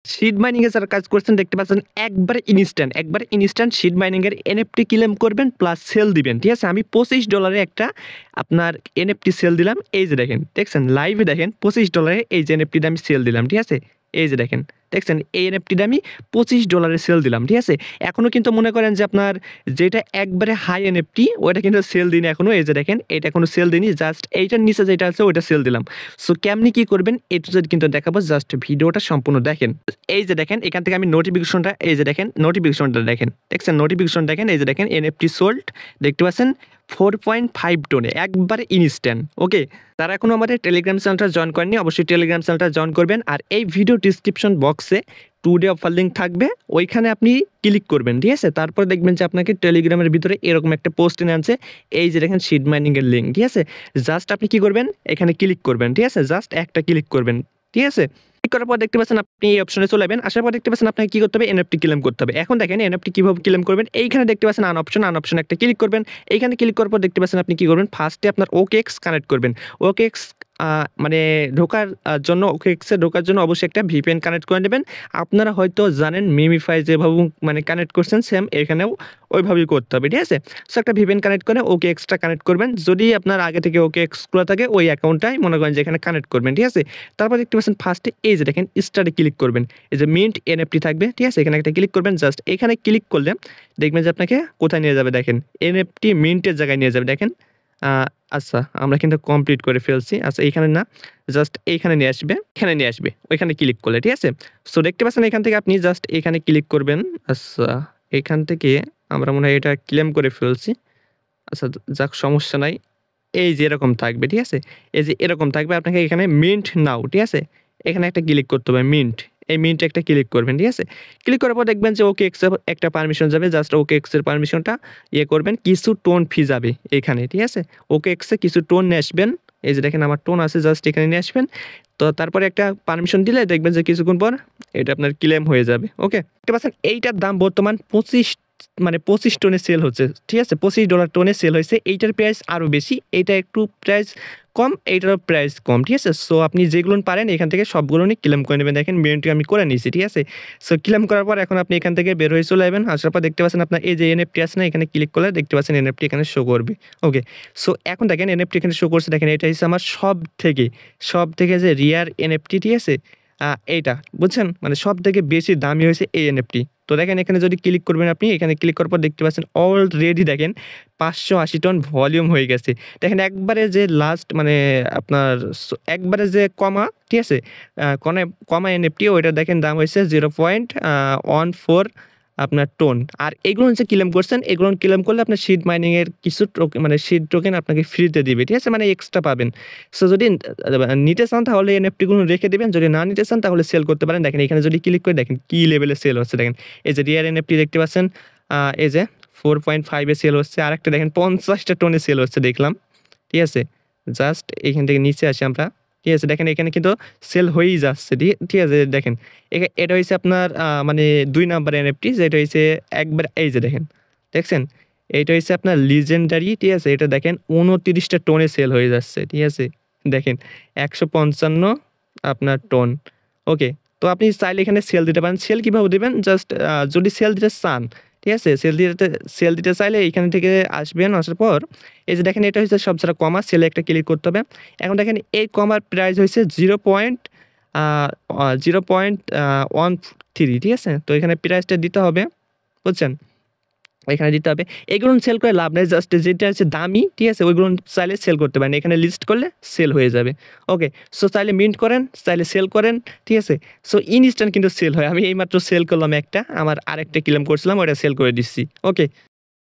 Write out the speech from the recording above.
Seed mining এ যারা কাজ করছেন দেখতে পাচ্ছেন একবারে ইনস্ট্যান্ট সিড মাইনিং এর এনএফটি ক্লেম করবেন প্লাস সেল দিবেন। ঠিক আছে? আমি $25 একটা আপনার এনএফটি সেল দিলাম। এই যে দেখেন, দেখছেন লাইভে দেখেন $25 এই যে এনএফটিটা আমি সেল দিলাম। ঠিক আছে? এই যে দেখেন, দেখছেন এই এনএফটিটা আমি $25 সেল দিলাম। ঠিক আছে? এখনো কিন্তু মনে করেন যে আপনার যেটা একবারে হাই এনএফটি ওইটা কিন্তু সেল দিইনি এখনো। এই যে দেখেন এটা এখনো সেল দিইনি, জাস্ট এইটার নিচে যেটা আছে ওইটা সেল দিলাম। সো কেমনি কি করবেন এ টু জেড কিন্তু দেখাবো, জাস্ট ভিডিওটা সম্পূর্ণ দেখেন। এই যে দেখেন এখান থেকে আমি নোটিফিকেশনটা, এই যে দেখেন নোটিফিকেশনটা দেখেন, দেখছেন নোটিফিকেশন দেখেন, এই যে দেখেন এনএফটি সোল্ড দেখতে পাচ্ছেন 4.5 টোনে একবারে ইনস্ট্যান্ট। ওকে, তারা এখনো আমাদের টেলিগ্রাম চ্যানেলটা জয়েন করেননি, অবশ্যই টেলিগ্রাম চ্যানেলটা জয়েন করবেন। আর এই ভিডিও ডিসক্রিপশন বক্সে টুডে অফার লিঙ্ক থাকবে, ওইখানে আপনি ক্লিক করবেন। ঠিক আছে? তারপর দেখবেন যে আপনাকে টেলিগ্রামের ভিতরে এরকম একটা পোস্ট এনে আনছে, এই যে দেখেন সিড মাইনিং এর লিঙ্ক। ঠিক আছে? জাস্ট আপনি কি করবেন, এখানে ক্লিক করবেন। ঠিক আছে? জাস্ট একটা ক্লিক করবেন। ঠিক আছে? ক্লিক করার পর দেখতে পাচ্ছেন আপনি এই অপশনে চলে যাবেন। আসার পর দেখতে পাচ্ছেন আপনাকে কি করতে হবে, এনএফটি ক্লেম করতে হবে। এখন দেখেন এনএফটি কিভাবে ক্লেম করবেন। এইখানে দেখতে পাচ্ছেন আন অপশন একটা ক্লিক করবেন। এইখানে ক্লিক করার পর দেখতে পাচ্ছেন আপনি কি করবেন, ফার্স্টে আপনার OKX কানেক্ট করবেন। OKX মানে ঢোকার জন্য, OKX এ ঢোকার জন্য অবশ্যই একটা VPN কানেক্ট করে নেবেন। আপনারা হয়তো জানেন মিমিফাই যেভাবে মানে কানেক্ট করছেন সেম এখানেও ওইভাবেই করতে হবে। ঠিক আছে? সো একটা VPN কানেক্ট করে OKX টা কানেক্ট করবেন। যদি আপনার আগে থেকে OKX খোলা থাকে ওই অ্যাকাউন্টটাই মনে করেন যে এখানে কানেক্ট করবেন। ঠিক আছে? তারপর দেখতে পাচ্ছেন ফার্স্টে এই যে দেখেন স্টারে ক্লিক করবেন। এই যে মিন্ট এনএফটি থাকবে। ঠিক আছে? এখানে একটা ক্লিক করবেন। জাস্ট এখানে ক্লিক করলে দেখবেন যে আপনাকে কোথায় নিয়ে যাবে দেখেন, এনএফটি মিন্টের জায়গায় নিয়ে যাবে। দেখেন আচ্ছা আমরা কিন্তু কমপ্লিট করে ফেলছি। আচ্ছা এইখানে না, জাস্ট এইখানে নিয়ে আসবে, এখানে নিয়ে আসবে। ওইখানে ক্লিক করলে। ঠিক আছে? সো দেখতে পাচ্ছেন এখান থেকে আপনি জাস্ট এখানে ক্লিক করবেন। আচ্ছা এখান থেকে আমরা মনে হয় এটা ক্লেম করে ফেলছি। আচ্ছা যাক সমস্যা নাই। এই যে এরকম থাকবে। ঠিক আছে? এই যে এরকম থাকবে, আপনাকে এখানে মিন্ট নাও। ঠিক আছে? এখানে একটা ক্লিক করতে হবে মিন্ট। এই মিন্টে একটা ক্লিক করবেন। ঠিক আছে? ক্লিক করার পর দেখবেন যে OKX এর একটা পারমিশন যাবে। জাস্ট OKX এর পারমিশনটা করবেন। কিছু টোন ফি যাবে এখানে। ঠিক আছে? OKX এ কিছু টোন নিয়ে আসবেন। এই যে দেখেন আমার টোন আছে, জাস্ট এখানে নিয়ে আসবেন। তো তারপরে একটা পারমিশন দিলে দেখবেন যে কিছুক্ষণ পর এটা আপনার ক্লেম হয়ে যাবে। ওকে? দেখতে পাচ্ছেন এইটার দাম বর্তমান 25 টোনে সেল হচ্ছে। ঠিক আছে? $25 টোনে সেল হয়েছে। এইটার প্রাইস আরও বেশি। এইটা একটু প্রাইস কম, এইটারও প্রাইস কম। ঠিক আছে? সো আপনি যেগুলো পারেন এখান থেকে সবগুলো নিয়ে ক্লেম করে নেবেন। দেখেন মিন্টটি আমি করে নিয়েছি। ঠিক আছে? সো ক্লেম করার পর এখন আপনি এখান থেকে বের হয়ে চলে যাবেন। আসার পর দেখতে পাচ্ছেন আপনার এই যে এনএফটি আছে না, এখানে ক্লিক করলে দেখতে পাচ্ছেন এনএফটি এখানে শো করবে। ওকে, সো এখন দেখেন এনএফটি এখানে শো করছে। দেখেন এটা হচ্ছে আমার সবথেকে যে রিয়ার এনএফটি। ঠিক আছে? এইটা বুঝছেন, মানে সবথেকে বেশি দামি হয়েছে এই এনএফটি। তো দেখেন এখানে যদি ক্লিক করবেন আপনি, এখানে ক্লিক করার পর দেখতে পাচ্ছেন অলরেডি দেখেন 580 টন ভলিউম হয়ে গেছে। দেখেন একবারে যে লাস্ট মানে আপনার একবারে যে কমা, ঠিক আছে? কমা এনএফটি ওইটা দেখেন দাম হয়েছে 0.14 আপনার টোন। আর এগুলো যে ক্লেম করছেন, এগুলো ক্লেম করলে আপনার সিড মাইনিং এর কিছু মানে সিড টোকেন আপনাকে ফ্রিতে দিবে। ঠিক আছে? মানে এক্সট্রা পাবেন। সো যদি নিতে চান তাহলে এনএফটি গুলো রেখে দিবেন, যদি না নিতে চান তাহলে সেল করতে পারেন। দেখেন এখানে যদি ক্লিক করে দেখেন কি লেভেলে সেল হচ্ছে। দেখেন এই যে রিয়ার এনএফটি দেখতে পাচ্ছেন, এই যে 4.5 এ সেল হচ্ছে। আরেকটা দেখেন 50টা টোনে সেল হচ্ছে দেখলাম। ঠিক আছে? জাস্ট এখান থেকে নিচে আসি আমরা। ঠিক আছে? দেখেন এখানে কিন্তু সেল হয়েই যাচ্ছে। ঠিক আছে? দেখেন এটা হইছে আপনার মানে 2 নাম্বার এনএফটি, যেটা হইছে একবার এই যে দেখেন, দেখছেন? এইটা হইছে আপনার লিজেন্ডারি। ঠিক আছে? এটা দেখেন 29টা টোনে সেল হয়ে যাচ্ছে। ঠিক আছে? দেখেন 155 আপনার টোন। ওকে, তো আপনি চাইলে এখানে সেল দিতে পারেন। সেল কিভাবে দিবেন, জাস্ট যদি সেল দিতে চান, ঠিক আছে? সেল দিতে চাইলে এইখান থেকে আসবেন। আসার পর এই যে দেখেন এটা হচ্ছে সবচেয়ে কমা, সেলে একটা ক্লিক করতে হবে। এখন দেখেন এই কমার প্রাইস হয়েছে 0.13। ঠিক আছে? তো এখানে প্রাইসটা দিতে হবে, বুঝছেন? এখানে দিতে হবে। এগুলো সেল করে লাভ নাই, জাস্ট যেটা হচ্ছে দামি, ঠিক আছে? ওইগুলো চাইলে সেল করতে পারেন। এখানে লিস্ট করলে সেল হয়ে যাবে। ওকে, সো চাইলে মিন্ট করেন, চাইলে সেল করেন। ঠিক আছে? সো ইনস্ট্যান্ট কিন্তু সেল হয়। আমি এইমাত্র সেল করলাম একটা, আমার আরেকটা ক্লেম করছিলাম ওটা সেল করে দিচ্ছি। ওকে।